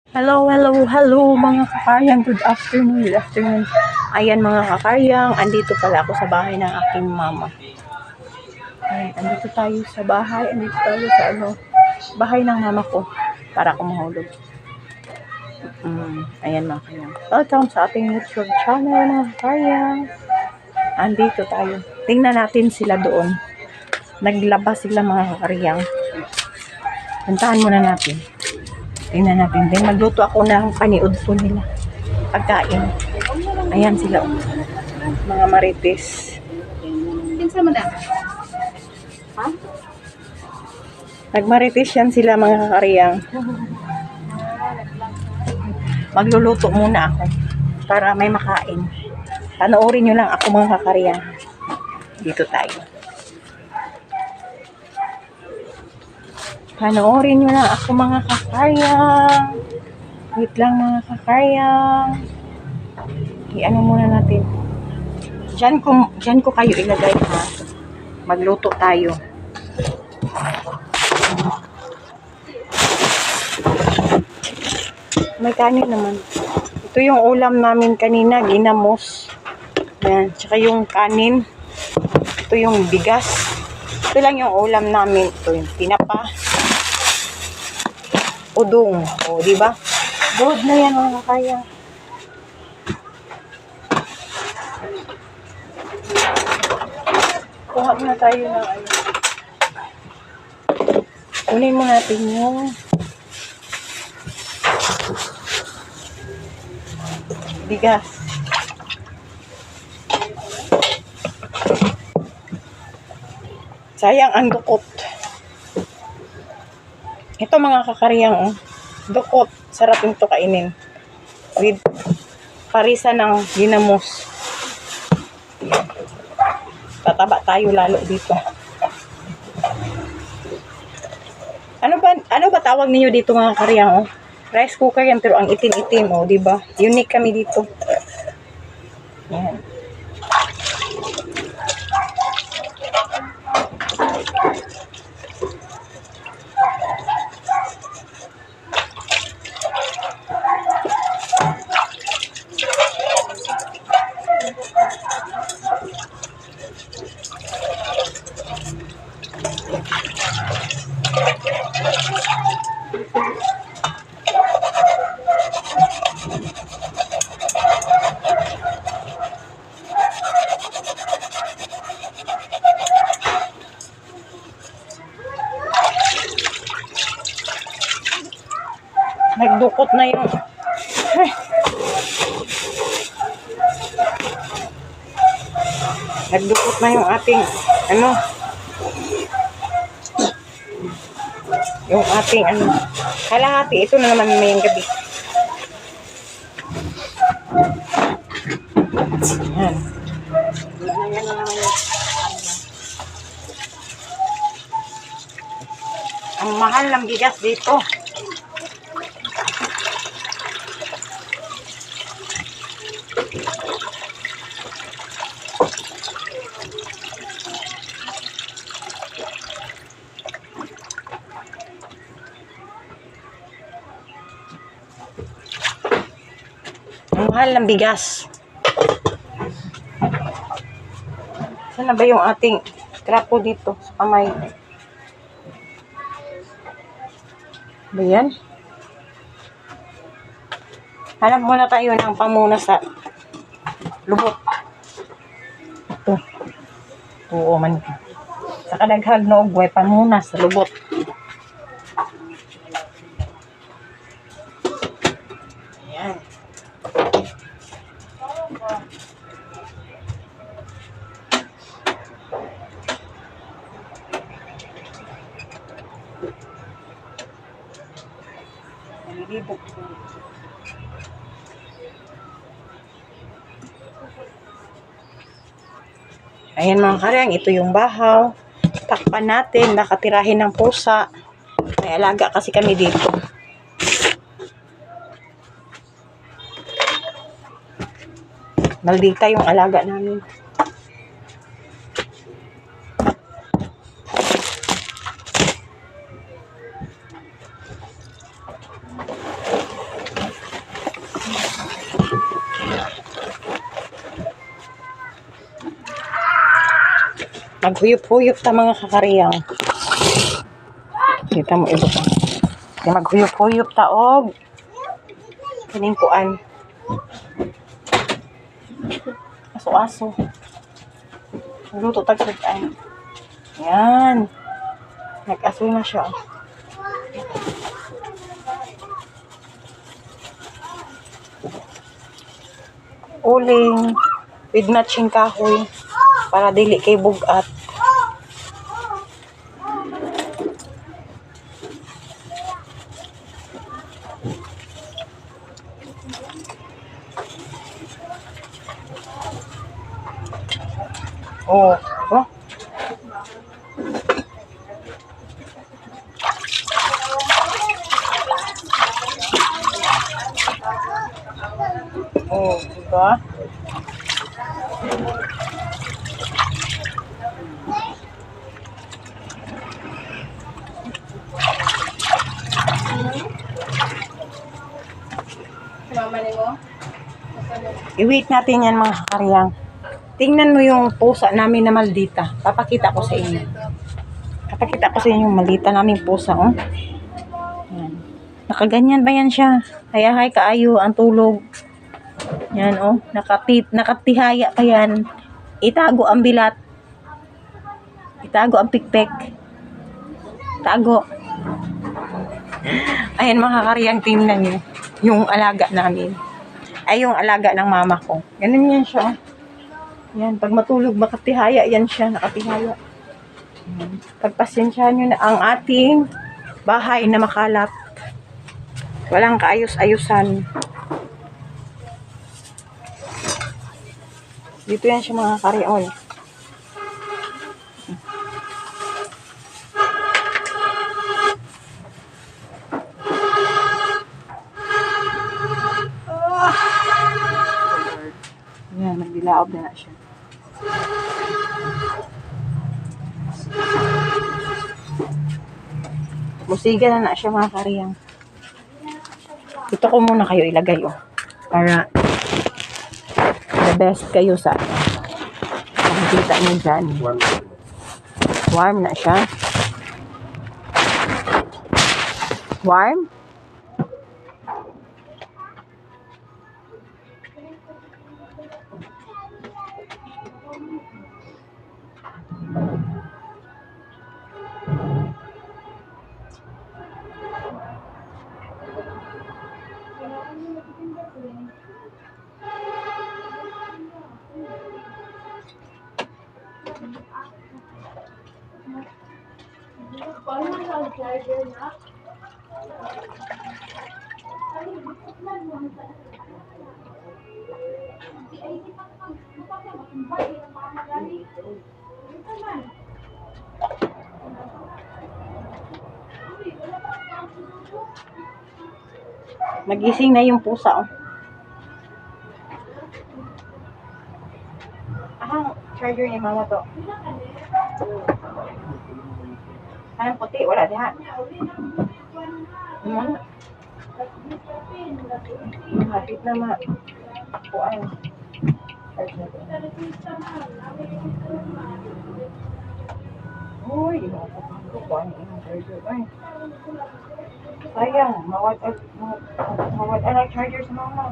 Hello, hello, hello mga kakaryang. Good afternoon, good afternoon. Ayan mga kakaryang, andito pala ako sa bahay ng aking mama. Ayan, andito tayo sa bahay, andito tayo sa bahay ng mama ko para ako mahulog. Ayan mga kakaryang. Welcome sa ating YouTube channel mga kakaryang. Andito tayo. Tingnan natin sila doon. Naglabas sila mga kakaryang. Puntahan muna natin. Tingnan natin din. Magluto ako ng paniud po nila. Pagkain. Ayan sila. Mga marites. Pinsa mo na? Ha? Nagmarites yan sila mga kakariyang. Magluluto muna ako. Para may makain. Panoorin nyo lang ako mga kakariyang. Dito tayo. Panoorin nyo lang ako mga kakaryang. Wait lang mga kakaryang. I-ano muna natin. Diyan ko kayo ilagay ha. Magluto tayo. May kanin naman. Ito yung ulam namin kanina, ginamos. Yan. Tsaka yung kanin. Ito yung bigas. Ito lang yung ulam namin. Ito yung tinapa. Udong. O, di ba? Good na yan mga kaya. Kuha na tayo ng kunin mo natin yung bigas. Sayang ang dukot. Ito mga kakariyang, dukot. Sarap ito kainin. With parisa ng ginamos. Tataba tayo lalo dito. Ano ba tawag niyo dito mga kakariyang? Rice cooker yan pero ang itim-itim, di ba? Unique kami dito. Yan. Nagdukot na yung nagdukot na yung ating yung ating kalahati. Ito na naman may gabi. Yan. Yan na naman yung ang mahal ng bigas dito. Ang mahal ng bigas. Saan na ba yung ating trapo dito sa kamay? Ba yan? Hanap muna tayo ng pamuna sa lubot. Ito. Oo man. Sa kadaghag na ugway pamuna sa lubot. Ayan. Nalilibog. Ayan mga karyang, ito yung bahaw. Takpan natin, nakatirahin ng pusa. May alaga kasi kami dito. Maldita yung alaga namin. Maghuyop-huyop ta mga kakariyang. Kita mo ibo. Maghuyop-huyop ta og kining kuan. Aso-aso. Luto tag sudan. Yan. Nag-aso na siya. Uling with matching kahoy para dili kay bugat. Oh, oh. Oh, diba? Mama ni mo? I-wait natin yan mga kakariyang. Tingnan mo yung pusa namin na maldita. Papakita ko sa inyo. Papakita ko sa inyo yung maldita namin pusa. Oh. Yan. Nakaganyan ba yan siya? Hayahay kaayo ang tulog. Yan oh. Nakatihaya pa yan. Itago ang bilat. Itago ang pikpek. Tago. Ayan mga kakariyang, tingnan nyo. Yung alaga namin. Ay yung alaga ng mama ko. Ganun yan siya. Yan, pag matulog, makatihaya yan siya, nakatihaya. Pagpasensyahan nyo na ang ating bahay na makalat. Walang kaayos-ayusan. Dito yan siya mga kariol. Yan, nagdilaob na siya. Musiga na siya mga kariyang. Ito ko muna kayo ilagay oh. Para the best kayo sa makikita nyo dyan. Warm na siya. Warm? Nagising na yung pusa oh. Ahang charger ni mama to. Anong puti? Wala diha. Hapit na ma. Kuan. Uy, kuan ang charger. Ay. Sayang, mawad ang charger sa mama.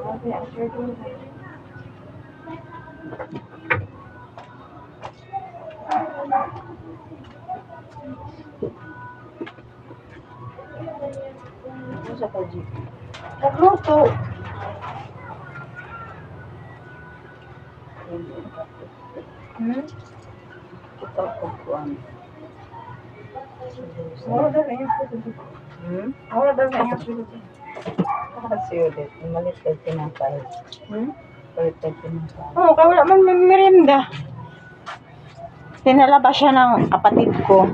Mawad ang charger. Ano sa kaji? Nagluto. Ito ko kuan. Wala daw na yung sulit. Wala daw na yung sulit. Sulit. Malit ka tinapay. Malit ka tinapay. Oo, kaya wala man may merienda. Tinalaba siya ng kapatid ko.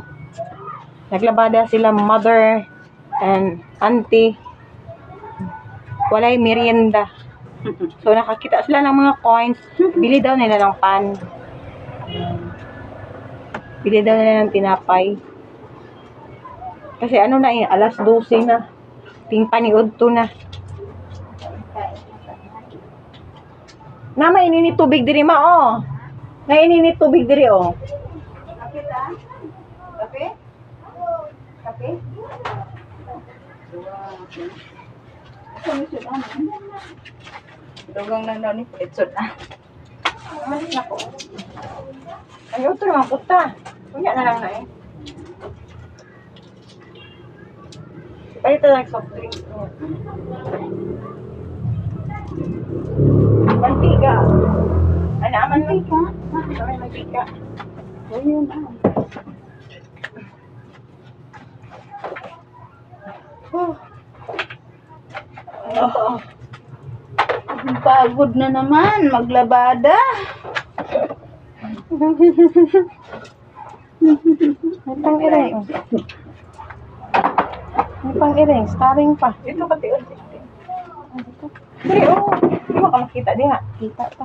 Naglabada sila mother and auntie. Walay merienda. So nakakita sila ng mga coins. Bili daw nila ng pan. Bili daw nila ng tinapay. Kasi ano na eh, alas 12 na. Paniud to na. Nama ini tubig diri ma oh. Naininit tubig diri oh. Kape ta? Kape? Kape? Dugang lang daw ni Petsot na. Ay, nako. Ayaw ito naman puta. Kunya na lang na eh. Palito lang soft drink. Mantika. Ay, naaman mantika. Ay, mantika. Ayun ah. Oh. Oh. Pagod na naman, maglabada. May pang-iring. May pang-iring. Starring pa. Dito ka, tiyon. Dili, oh. Di ba ka makita diha? Kita pa.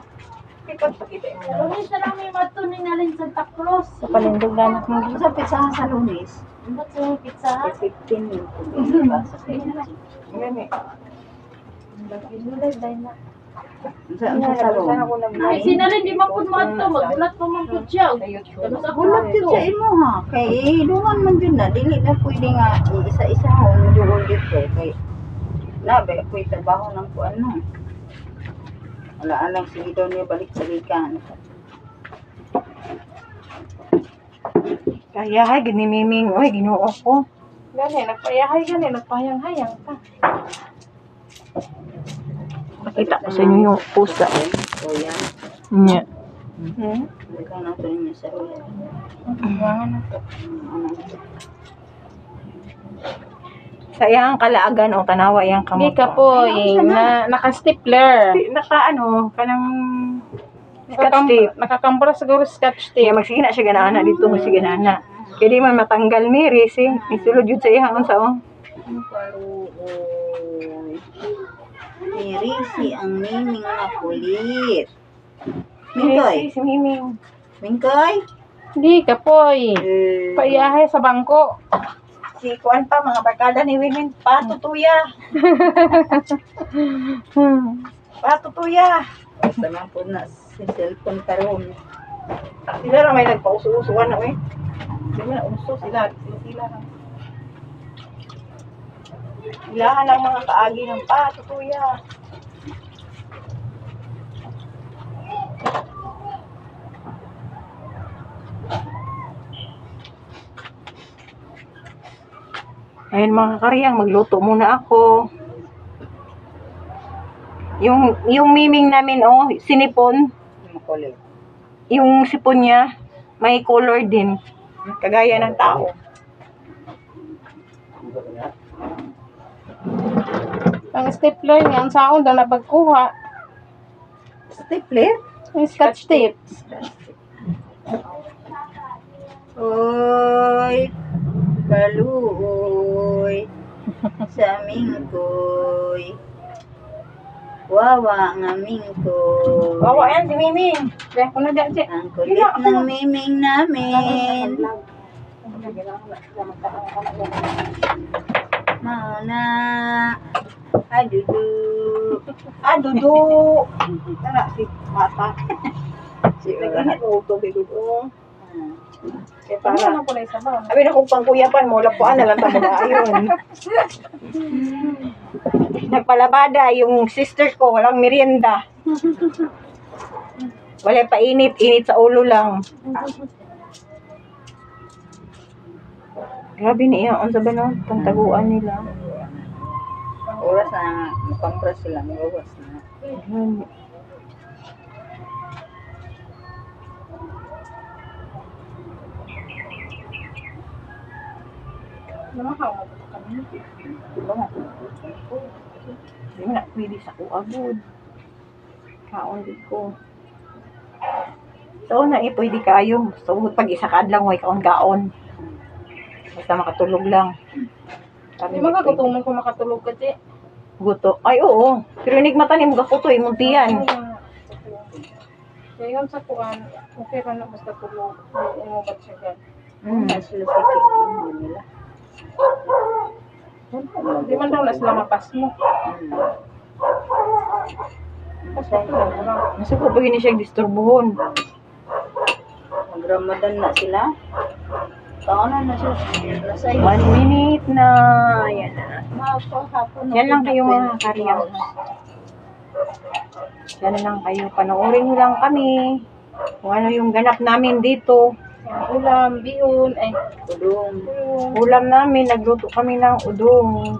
Ikot pa kita. Lunes na lang may matunin na rin Santa Cruz. Sa palindog ganak mo. Sa pizza sa Lunes. Ba't sa pizza? 15 minutes. Sa Gani. Ay, sinarin di mapun mo ito. Magulat pa man po siya. Gulat yun sa imo ha. Kay dungan man yun na. Dili na pwede nga isa-isa ho. Medyo dito. Kay nabe, ako'y trabaho ng kuan no. Wala alang sige daw niya balik sa likan. Kayahay, ginimiming. Uy, ginoo ko. Gani, nagpayahay gani. Nagpahayang-hayang ka. Pakita ko sa inyo yung pusa. O yan. Nya. Ikaw na ito niya sa ulo. Sa iyang kalaagan o tanawa iyang kamot. Hindi ka po, naka-stapler. Naka kanang scotch tape. Nakakampura siguro scotch Kaya tape. magsige na siya ganana dito, magsige na. Kaya di man matanggal ni Risi. Isulod yun sa iyang unsa o. Risi ang miming na kulit. Mingkoy. Si Miming. Mingkoy. Hindi ka po, paiyahe sa bangko. Si Kuan pa, mga barkada ni Women. Patutuya. Patutuya. Basta man po na si cellphone karon. Sila na may nagpauso-usuan na eh. Sila na uso sila. Sila na. Ilahan ang mga kaagi ng patutuya. Ayun mga karyang, magluto muna ako. Yung miming namin, oh, sinipon. Makulit. Yung sipon niya, may color din. Kagaya ng tao. Ang stapler niya, ang saon daw na pagkuha. Stapler? Ang scotch tape. Oy, kaluoy, sa mingkoy. Wawa nga mingkoy. Bawa yan, si Miming. Kaya ko na dyan, Ang kulit ng miming namin. Mauna. Ay, dudu. Dudu. Tara, si Bata. Si Naghanap mo tubig, Dudu. Kaya Ano para, na po na isa ba? sabi na kung pangkuyapan mo, lapuan na lang tamo na ayun. Nagpalabada, yung sister ko, walang merienda. Wala pa init sa ulo lang. Grabe niya, ang sabi na, tantaguan nila. oras na makampras sila, may oras na. Ayun. Namakaw mo po kami. Diba nga? Hindi mo na pwede sa kuagod. Kaon di ko. So, na pwede kayo. So, pag isa ka lang, huwag kaon-gaon. Basta makatulog lang. Di ba kagutuman ko makatulog ka, Che? Guto. Ay, oo. Pero mata ni mga kuto, muntiyan. Kaya yun sa kuwan, okay ka na basta tulog. Umubat siya dyan. Wala sila sa kikin nila. Di man daw na sila mapas mo. Basta tulog lang. Nasa ko, pag hindi siya disturbuhon. Mag-Ramadan na sila. Taonan na siya. Nasa 1 minute na. Yan na. hapon. Yan lang kayo mga kariyang. Yan lang kayo. Panoorin nyo lang kami. Kung ano yung ganap namin dito. Ulam, bihon, ay, Tulong. Ulam namin, nagluto kami ng udong.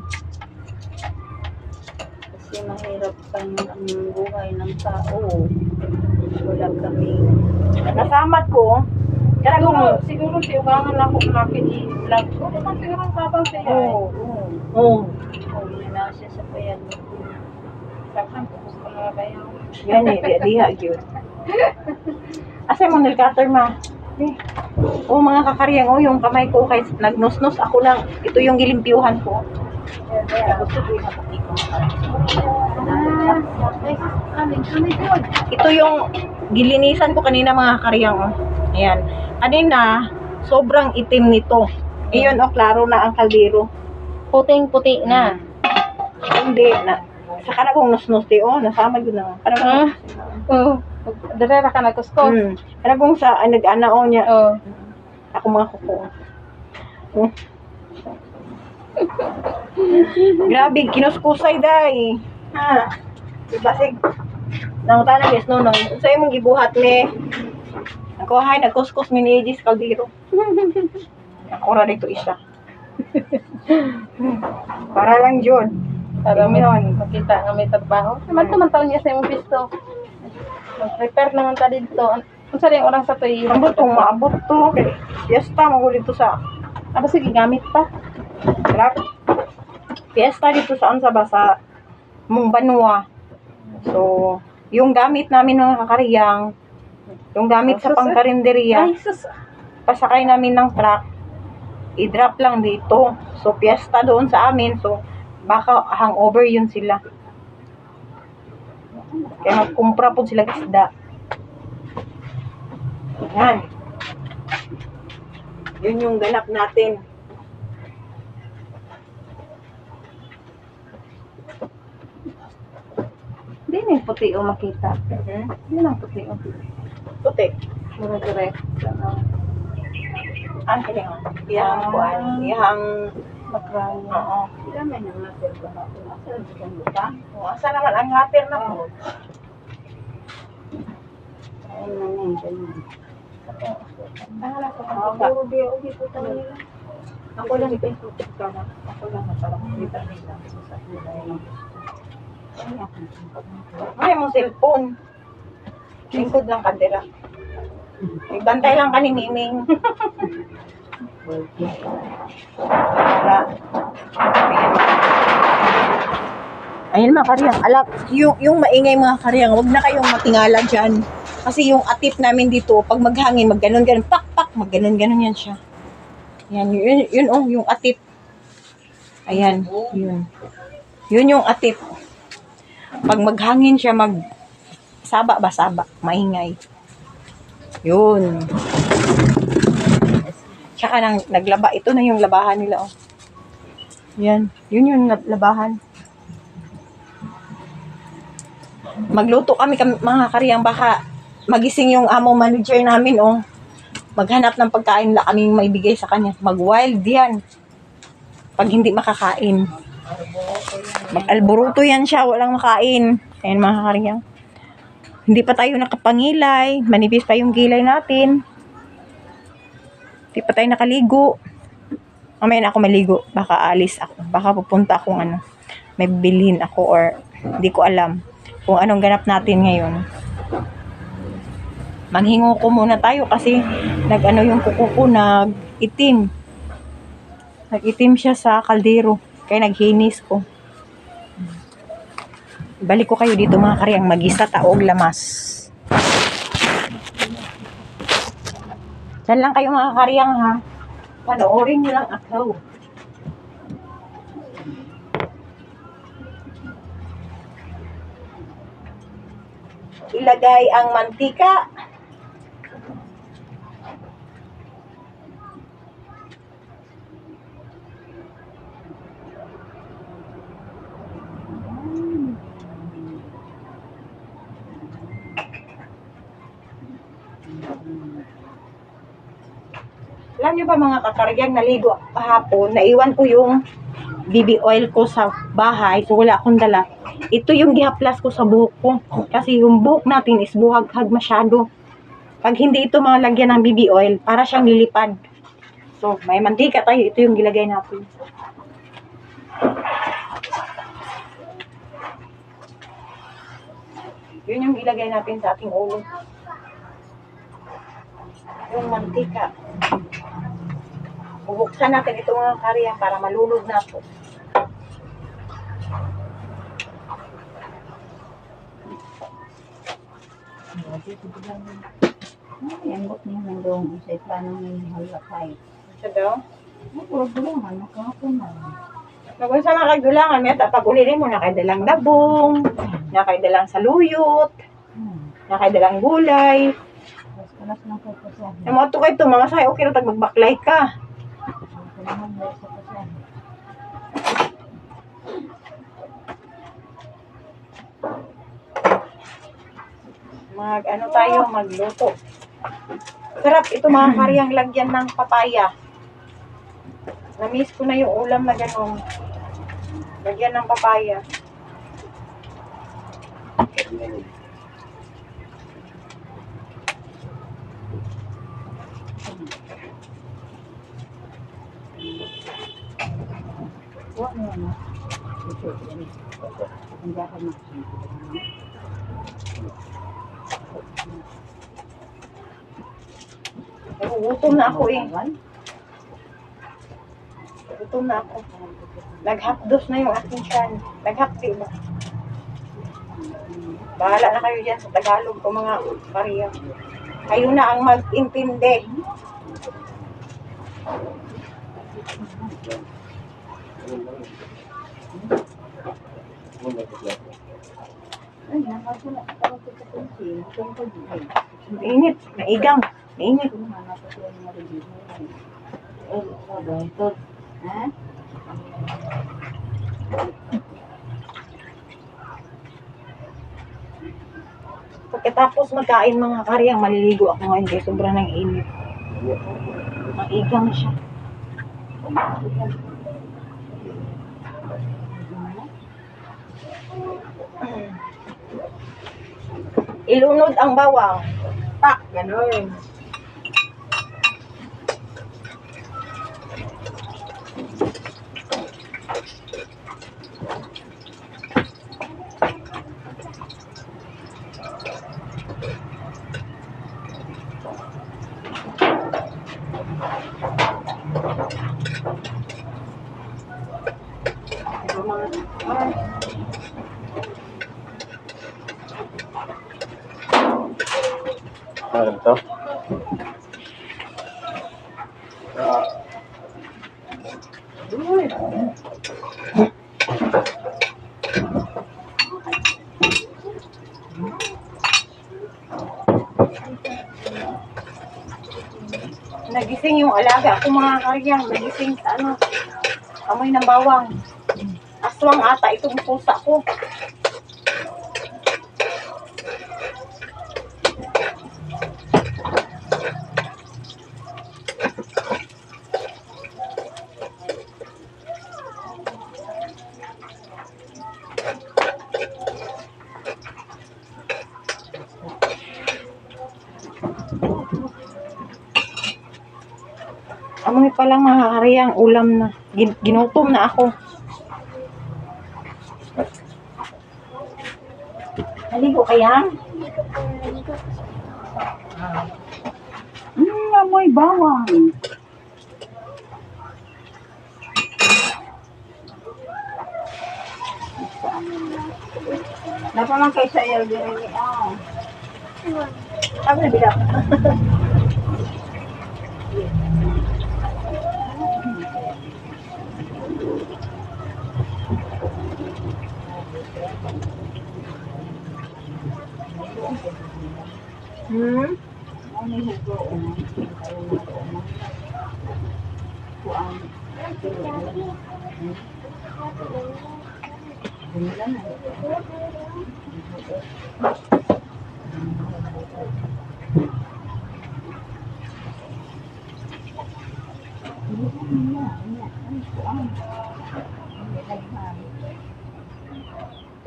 Kasi mahirap ang buhay ng tao. Wala kami. Nasamat ko. Kaya siguro tiugangan lang kung nakin i-vlog ko. Diba siguro ang tabang siya. Oo. oh, Hindi na siya sa payan. Saksan ko gusto mga bayaw. yan diha yun. Asa mo nilcutter ma? Mga kakariyang, yung kamay ko kahit nagnusnos ako lang. Ito yung gilimpiyuhan ko. Gusto ko yung napati ko. Ito yung gilinisan ko kanina mga kakariyang. Ayan. Kanina, sobrang itim nito. Ngayon, klaro na ang kaldero. Puting-puti na. Hindi na. Saka na kong nusnos nasama yun na. Parang Oo. Darera ka na kuskos. Parang kung sa nag-anao niya. Oo. Ako mga kuko. Grabe, kinuskusay day. Ha. Diba sig? Nang tanang yes no. Sa imong gibuhat me. Ako hay nagkuskus mi ni Edis kaldero. Ako ra dito isa. Para lang John. Para may Yun. makita nga may trabaho. Naman taon niya sa imong pisto. Mag-prepare naman ta dito. Ang sari yung orang sa to i- Ambot kung maabot to. Okay. Fiesta mo dito sa Aba sige, gamit pa. Sarap. Fiesta dito saan sa basa mong Banwa. So, yung gamit namin ng kakariyang, yung gamit sa pangkarinderiya, Ay, sus. pasakay namin ng truck, i-drop lang dito. So, fiesta doon sa amin. So, baka hangover yun sila. Kaya magkumpra po sila isda. Yan. Yun yung ganap natin. Hindi na yung puti o makita. Hindi na yung puti o. Puti. Mura direct. Ang kailangan. Yang kuan. Yang Bakraya. oo. Sila may nangatir ba ako? Asan siyang lutang? Asa naman ang hater na po. Ayun na nga, ganyan. Puro di ako dito tayo. Ako lang ito. Ako lang na parang kita nila. Ay, mong cellphone. Lingkod lang kadera. Ibantay lang ka ni Miming. Para. Ayun mga karyang. Alak, yung maingay mga karyang, huwag na kayong matingala dyan. Kasi yung atip namin dito, pag maghangin, magganon-ganon, pak-pak, magganon-ganon yan siya. Yan, yun yung atip. Ayan, yun. Yun yung atip. Pag maghangin siya, saba, maingay. Yun. Tsaka naglaba, ito na yung labahan nila, oh. Yan, yun yung labahan. Magluto kami mga karyang, baka magising yung amo manager namin, oh. Maghanap ng pagkain na kaming maibigay sa kanya. Mag-wild yan. Pag hindi makakain. Mag-alburuto yan siya, walang makain. Ayan mga karyang. Hindi pa tayo nakapangilay. Manipis pa yung kilay natin. Hindi pa tayo nakaligo. Mamaya na ako maligo. Baka alis ako. Baka pupunta akong may bilhin ako or hindi ko alam kung anong ganap natin ngayon. Manghingo ko muna tayo kasi yung kuko ko nag-itim. Nag-itim siya sa kaldero. Kaya naghinis ko. Balik ko kayo dito mga karyang, magisa taog lamas. Diyan lang kayo mga karyang ha. Panoorin nyo lang ako. Ilagay ang mantika. Alam nyo ba mga kakaryang, naligo kahapon, naiwan ko yung BB oil ko sa bahay, so wala akong dala. Ito yung gihaplas ko sa buhok ko. Kasi yung buhok natin is buhag-hag masyado. Pag hindi ito mga lagyan ng BB oil, para siyang lilipad. So, may mantika tayo. Ito yung gilagay natin. Yun yung ilagay natin sa ating ulo. Yung mantika. Bubuksan natin ito mga karya para malunod na ito. Ang bot niya ng doon sa plano ng halakay. Ito daw. Puro bulungan, nakahapon na. Nagunsa na kay dulangan, may pag ulitin mo na kay dalang dabong, na kay dalang saluyot, na kay dalang gulay. Kalas lang ko pasahan. Yung mga tukay ito, mga say, okay na tag magbaklay ka. Kailangan mo sa pasahan. Ano tayo, magluto. Sarap ito mga karyang lagyan ng papaya. Na-miss ko na yung ulam na ganun. Lagyan ng papaya. Huwag mo na. Ito, ang dapat na. Gutom na ako eh. Gutom na ako. Naghapdos na yung aking tiyan. Naghapdi ba? Bahala na kayo dyan sa Tagalog ko mga kariya. Kayo na ang mag-intindi. Ay, nakasula. Ako sa kapunsin. Ito ang pag-ibig. Mainit. Naigang. Mainit. Ha? Pagkatapos magkain mga karyang, maliligo ako ngayon kasi sobrang nang init. Maigang siya. Ilunod ang bawang. Tak, ganun. Ano to? Nagising yung alaga ko mga karyang. Nagising sa ano, amoy ng bawang. Aswang ata itong pusa ko. Amoy pa lang mga karyang ulam na. Ginutom na ako. Naligo kaya? Amoy bawang. Dapat man kayo sa iyo din. Ako na bilang. Ano yung hugo? Kuan.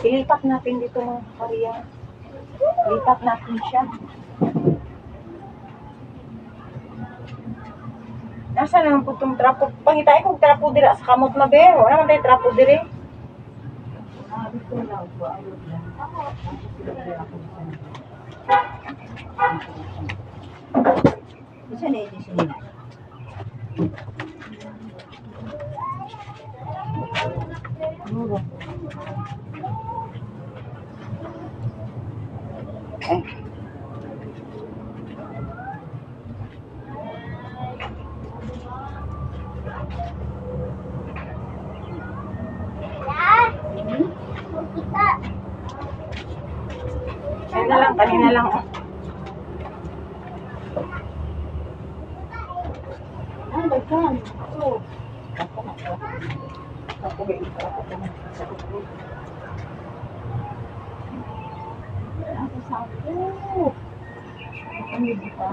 Ilipat natin dito mga kakariyang. Ilipat natin siya. Nasa naman po itong trapo? Pangitay kong trapo dira sa kamot na be. Wala naman tayo trapo diri. Isa na ito sila. Kanina lang. Oh. Ay, daghan. Oo. Ako sa ako. Ano ba?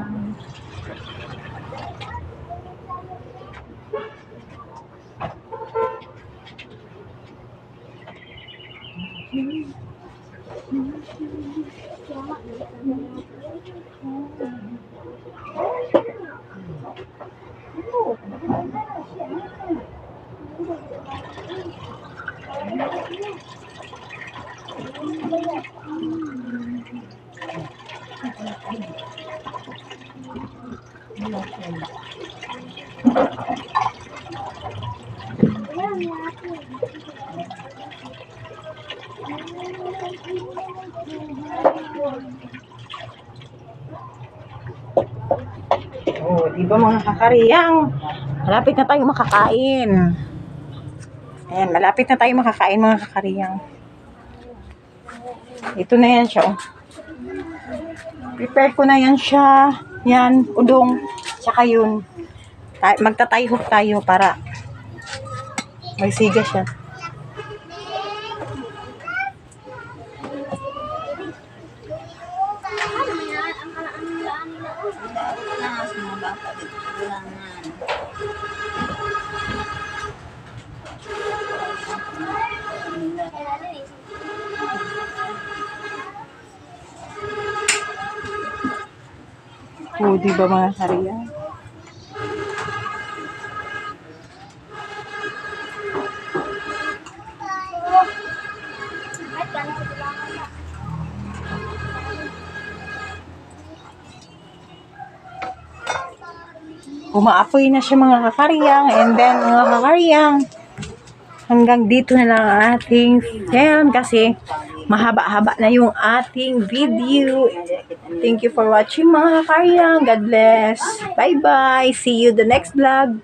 Oh, di ba mga kakariyang? Malapit na tayo makakain. Ayan, malapit na tayo makakain mga kakariyang. Ito na yan siya. Oh. Prepare ko na yan siya. Yan, udong. Tsaka yun. Magtatayhop tayo para magsiga siya. Oh, di ba mga kakariyang? Umaapoy na siya mga kakariyang, and then mga kakariyang, hanggang dito na lang ang ating film kasi mahaba-haba na yung ating video. Thank you for watching mga kakariyang. God bless. Bye-bye. See you the next vlog.